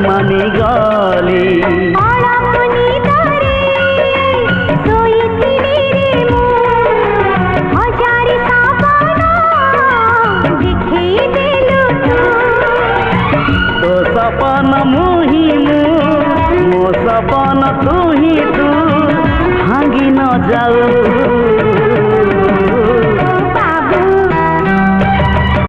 मानि गली तो सपना मुही मो सपना तू ही तू भांगी न जाऊ।